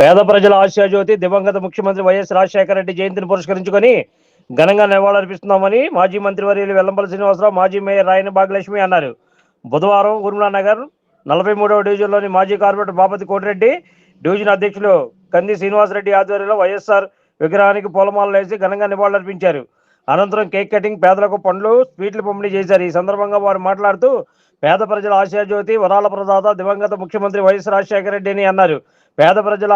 పేద ప్రజల ఆశాజ్యోతి దివంగత ముఖ్యమంత్రి వైఎస్ రాజశేఖర రెడ్డి జయంతిని పురస్కరించుకొని ఘనంగా నివాళులర్పిస్తున్నామని మాజీ మంత్రివర్యులు వెల్లంపల్లి శ్రీనివాసరావు, మాజీ మేయర్ రాయని భాగ్యలక్ష్మి అన్నారు. బుధవారం ఊర్మిళ నగర్ 43వ డివిజన్లోని మాజీ కార్పొరేటర్ బాపతి కోటిరెడ్డి, డివిజన్ అధ్యక్షులు కంది శ్రీనివాసరెడ్డి ఆధ్వర్యంలో వైఎస్ఆర్ విగ్రహానికి పూలమాలలు వేసి ఘనంగా నివాళులర్పించారు. అనంతరం కేక్ కటింగ్, పేదలకు పండ్లు, స్వీట్లు పంపిణీ చేశారు. ఈ సందర్భంగా వారు మాట్లాడుతూ పేద ప్రజల ఆశాజ్యోతి, వరాల ప్రదాత దివంగత ముఖ్యమంత్రి వైఎస్ రాజశేఖర రెడ్డి అని అన్నారు. పేద ప్రజల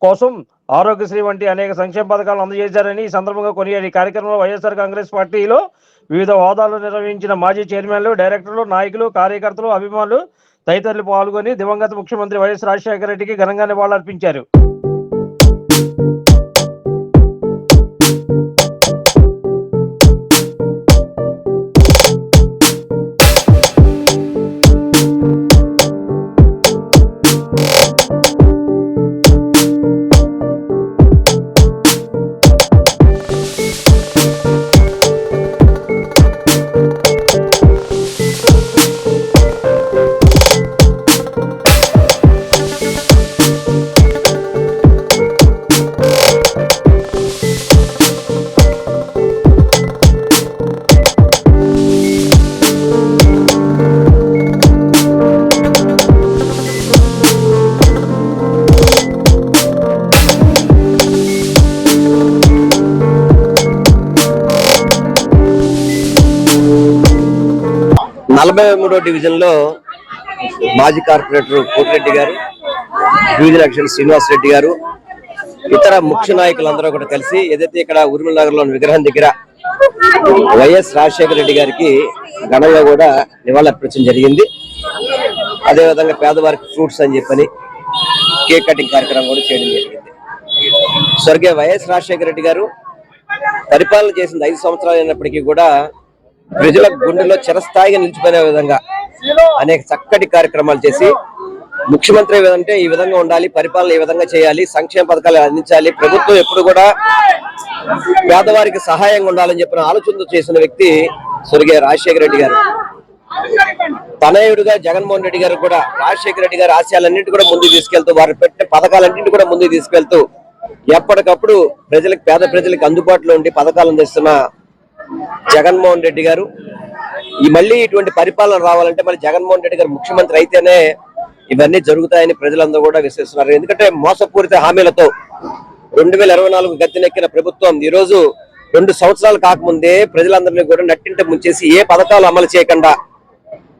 కోసం ఆరోగ్యశ్రీ వంటి అనేక సంక్షేమ పథకాలను అందజేశారని ఈ సందర్భంగా కొనియారు. ఈ కార్యక్రమంలో వైఎస్ఆర్ కాంగ్రెస్ పార్టీలో వివిధ హోదాలు నిర్వహించిన మాజీ చైర్మన్లు, డైరెక్టర్లు, నాయకులు, కార్యకర్తలు, అభిమానులు తదితరులు పాల్గొని దివంగత ముఖ్యమంత్రి వైఎస్ రాజశేఖర రెడ్డికి ఘనంగా నివాళులర్పించారు. 43వ డివిజన్ లో మాజీ కార్పొరేటర్ కోటిరెడ్డి గారు, డివిజన్ అధ్యక్షులు శ్రీనివాస్ రెడ్డి గారు, ఇతర ముఖ్య నాయకులందరూ కూడా కలిసి ఏదైతే ఇక్కడ ఊర్మిళ నగర్ లోని విగ్రహం దగ్గర వైఎస్ రాజశేఖర రెడ్డి గారికి ఘనంగా కూడా నివాళులర్పించడం జరిగింది. అదేవిధంగా పేదవారికి ఫ్రూట్స్ అని చెప్పని కేక్ కటింగ్ కార్యక్రమం కూడా చేయడం జరిగింది. స్వర్గీయ వైఎస్ రాజశేఖర రెడ్డి గారు పరిపాలన చేసిన 5 సంవత్సరాలు అయినప్పటికీ కూడా ప్రజల గుండెల్లో చిరస్థాయిగా నిలిచిపోయిన విధంగా అనేక చక్కటి కార్యక్రమాలు చేసి ముఖ్యమంత్రి అంటే ఈ విధంగా ఉండాలి, పరిపాలన ఈ విధంగా చేయాలి, సంక్షేమ పథకాలు అందించాలి, ప్రభుత్వం ఎప్పుడు కూడా పేదవారికి సహాయంగా ఉండాలని చెప్పిన ఆలోచనతో చేసిన వ్యక్తి స్వర్గీయ రాజశేఖర రెడ్డి గారు. తనయుడుగా జగన్మోహన్ రెడ్డి గారు కూడా రాజశేఖర రెడ్డి గారి ఆశయాలన్నింటి కూడా ముందుకు తీసుకెళ్తూ, వారు పెట్టిన పథకాలన్నింటి కూడా ముందుకు తీసుకెళ్తూ ఎప్పటికప్పుడు ప్రజలకు, పేద ప్రజలకు అందుబాటులో ఉండి పథకాలు అందిస్తున్న జగన్మోహన్ రెడ్డి గారు మళ్ళీ ఇటువంటి పరిపాలన రావాలంటే మరి జగన్మోహన్ రెడ్డి గారు ముఖ్యమంత్రి అయితేనే ఇవన్నీ జరుగుతాయని ప్రజలందరూ కూడా విశ్వసిస్తున్నారు. ఎందుకంటే మోసపూరిత హామీలతో 2024 గద్దెనెక్కిన ప్రభుత్వం ఈ రోజు 2 సంవత్సరాలు కాకముందే ప్రజలందరినీ కూడా నట్టింట ముంచేసి ఏ పథకాలు అమలు చేయకుండా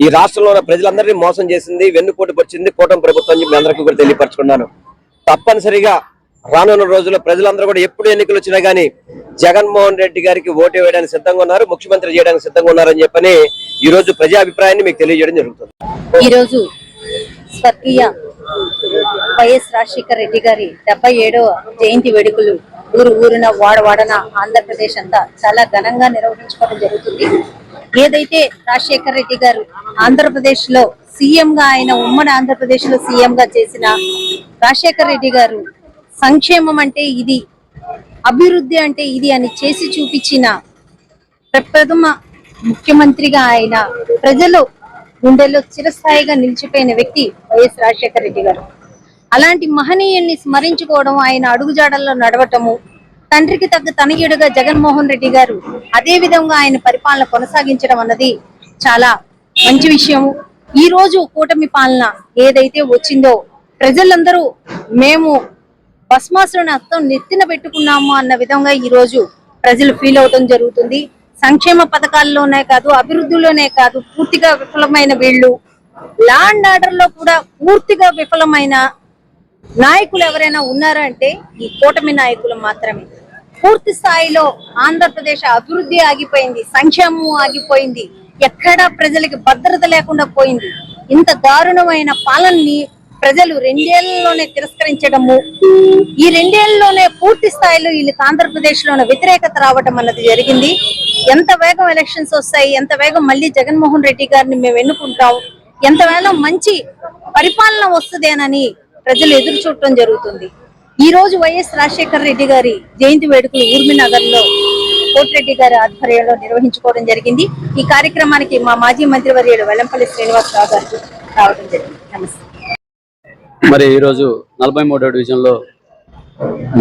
ఈ రాష్ట్రంలో ఉన్న ప్రజలందరినీ మోసం చేసింది, వెన్నుపోటు వచ్చింది కూటమి ప్రభుత్వం అని మీ అందరికీ కూడా తెలియపరచుకున్నాను. తప్పనిసరిగా రానున్న రోజుల్లో ప్రజలందరూ కూడా ఎప్పుడు ఎన్నికలు వచ్చినా గానీ జగన్మోహన్ రెడ్డి గారికి ఓటు వేయడానికి సిద్ధంగా ఉన్నారు, ముఖ్యమంత్రి చేయడానికి సిద్ధంగా ఉన్నారని చెప్పని ఈ రోజు ప్రజాభిప్రాయాన్ని మీకు తెలియజేయడం జరుగుతుంది. ఈ రోజు స్వర్గీయ వైఎస్ రాజశేఖర రెడ్డి గారి 77వ జయంతి వేడుకలు ఊరున వాడవాడన ఆంధ్రప్రదేశ్ అంతా చాలా ఘనంగా నిర్వహించుకోవడం జరుగుతుంది. ఏదైతే రాజశేఖర రెడ్డి గారు ఆంధ్రప్రదేశ్ లో సీఎం గా, ఆయన ఉమ్మడి ఆంధ్రప్రదేశ్ లో సీఎం గా చేసిన రాజశేఖర రెడ్డి గారు సంక్షేమం అంటే ఇది, అభివృద్ధి అంటే ఇది అని చేసి చూపించిన ప్రథమ ముఖ్యమంత్రిగా ఆయన ప్రజలు గుండెల్లో చిరస్థాయిగా నిలిచిపోయిన వ్యక్తి వైఎస్ రాజశేఖర రెడ్డి గారు. అలాంటి మహనీయుల్ని స్మరించుకోవడం, ఆయన అడుగుజాడల్లో నడవటము, తండ్రికి తగ్గ తనయుడుగా జగన్మోహన్ రెడ్డి గారు అదే విధంగా ఆయన పరిపాలన కొనసాగించడం అన్నది చాలా మంచి విషయము. ఈ రోజు కూటమి పాలన ఏదైతే వచ్చిందో ప్రజలందరూ మేము భస్మాసురుని అర్థం నెత్తిన పెట్టుకున్నాము అన్న విధంగా ఈ రోజు ప్రజలు ఫీల్ అవడం జరుగుతుంది. సంక్షేమ పథకాల్లోనే కాదు, అభివృద్ధిలోనే కాదు, పూర్తిగా విఫలమైన వీళ్ళు, లా అండ్ ఆర్డర్ లో కూడా పూర్తిగా విఫలమైన నాయకులు ఎవరైనా ఉన్నారంటే ఈ కూటమి నాయకులు మాత్రమే. పూర్తి స్థాయిలో ఆంధ్రప్రదేశ్ అభివృద్ధి ఆగిపోయింది, సంక్షేమం ఆగిపోయింది, ఎక్కడా ప్రజలకి భద్రత లేకుండా పోయింది. ఇంత దారుణమైన పాలనని ప్రజలు 2 ఏళ్లలోనే తిరస్కరించడము, ఈ 2 ఏళ్లలోనే పూర్తి స్థాయిలో వీళ్ళకి ఆంధ్రప్రదేశ్ లోనే వ్యతిరేకత రావడం అన్నది జరిగింది. ఎంత వేగం ఎలక్షన్స్ వస్తాయి, ఎంత వేగం మళ్ళీ జగన్మోహన్ రెడ్డి గారిని మేము ఎన్నుకుంటాం, ఎంత వేగం మంచి పరిపాలన వస్తుందేనని ప్రజలు ఎదురు చూడటం జరుగుతుంది. ఈ రోజు వైఎస్ రాజశేఖర రెడ్డి గారి జయంతి వేడుకలు ఊర్మిళ నగర్ లో కోటిరెడ్డి గారి ఆధ్వర్యంలో నిర్వహించుకోవడం జరిగింది. ఈ కార్యక్రమానికి మా మాజీ మంత్రివర్యులు వెల్లంపల్లి శ్రీనివాసరావు గారు రావడం జరిగింది. నమస్తే. మరి ఈరోజు 43వ డివిజన్లో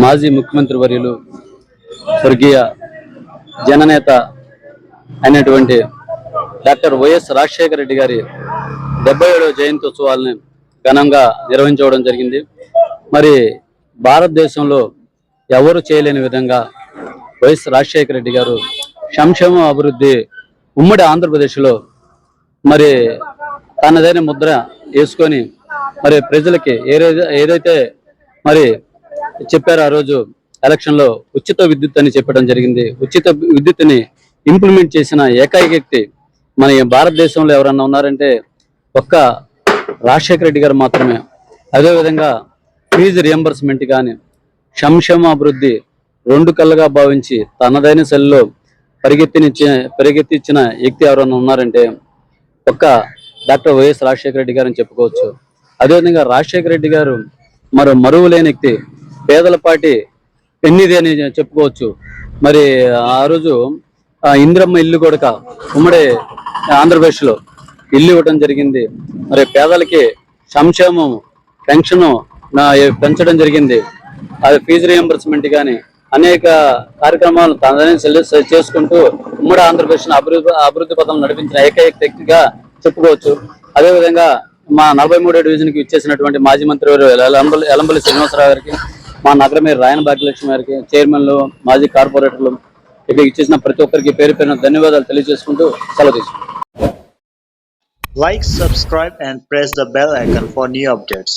మాజీ ముఖ్యమంత్రి వర్యులు స్వర్గీయ జననేత అయినటువంటి డాక్టర్ వైఎస్ రాజశేఖర రెడ్డి గారి 77వ జయంతి ఉత్సవాలను ఘనంగా నిర్వహించడం జరిగింది. మరి భారతదేశంలో ఎవరు చేయలేని విధంగా వైఎస్ రాజశేఖర రెడ్డి గారు సంక్షేమ అభివృద్ధి ఉమ్మడి ఆంధ్రప్రదేశ్లో మరి తనదైన ముద్ర వేసుకొని మరి ప్రజలకి ఏదైతే మరి చెప్పారో ఆ రోజు ఎలక్షన్లో ఉచిత విద్యుత్ అని చెప్పడం జరిగింది. ఉచిత విద్యుత్ని ఇంప్లిమెంట్ చేసిన ఏకైక వ్యక్తి మన భారతదేశంలో ఎవరన్నా ఉన్నారంటే ఒక్క రాజశేఖర రెడ్డి గారు మాత్రమే. అదేవిధంగా ఫీజు రియంబర్స్మెంట్ కానీ సంక్షేమ అభివృద్ధి రెండు కళ్ళగా భావించి తనదైన శైలిలో పరిగెత్తించిన వ్యక్తి ఎవరన్నా ఉన్నారంటే ఒక్క డాక్టర్ వైఎస్ రాజశేఖర రెడ్డి గారు అని చెప్పుకోవచ్చు. అదేవిధంగా రాజశేఖర రెడ్డి గారు మరువు లేని వ్యక్తి, పేదల పాటి పెన్నిది అని చెప్పుకోవచ్చు. మరి ఆ రోజు ఇందిరమ్మ ఇల్లు కూడా ఉమ్మడి ఆంధ్రప్రదేశ్లో ఇల్లు ఇవ్వడం జరిగింది. మరి పేదలకి సంక్షేమం పెన్షన్ పెంచడం జరిగింది. అది ఫీజు రియంబర్స్మెంట్ కానీ అనేక కార్యక్రమాలు తనని చేసుకుంటూ ఉమ్మడి ఆంధ్రప్రదేశ్ అభివృద్ధి పథం నడిపించిన ఏకైక వ్యక్తిగా చెప్పుకోవచ్చు. అదేవిధంగా మా 43వ డివిజన్కి ఇచ్చేసినటువంటి మాజీ మంత్రి ఎలంబల్లి శ్రీనివాసరావు గారికి, మా నగర మేయర్ రాయన భాగ్యలక్ష్మి గారికి, చైర్మన్లు, మాజీ కార్పొరేటర్లు ఇక్కడ ఇచ్చేసిన ప్రతి ఒక్కరికి పేరు పేరున ధన్యవాదాలు తెలియజేసుకుంటూ సెలవు తీసుకుంటాం. Like, subscribe and press the bell icon for new updates.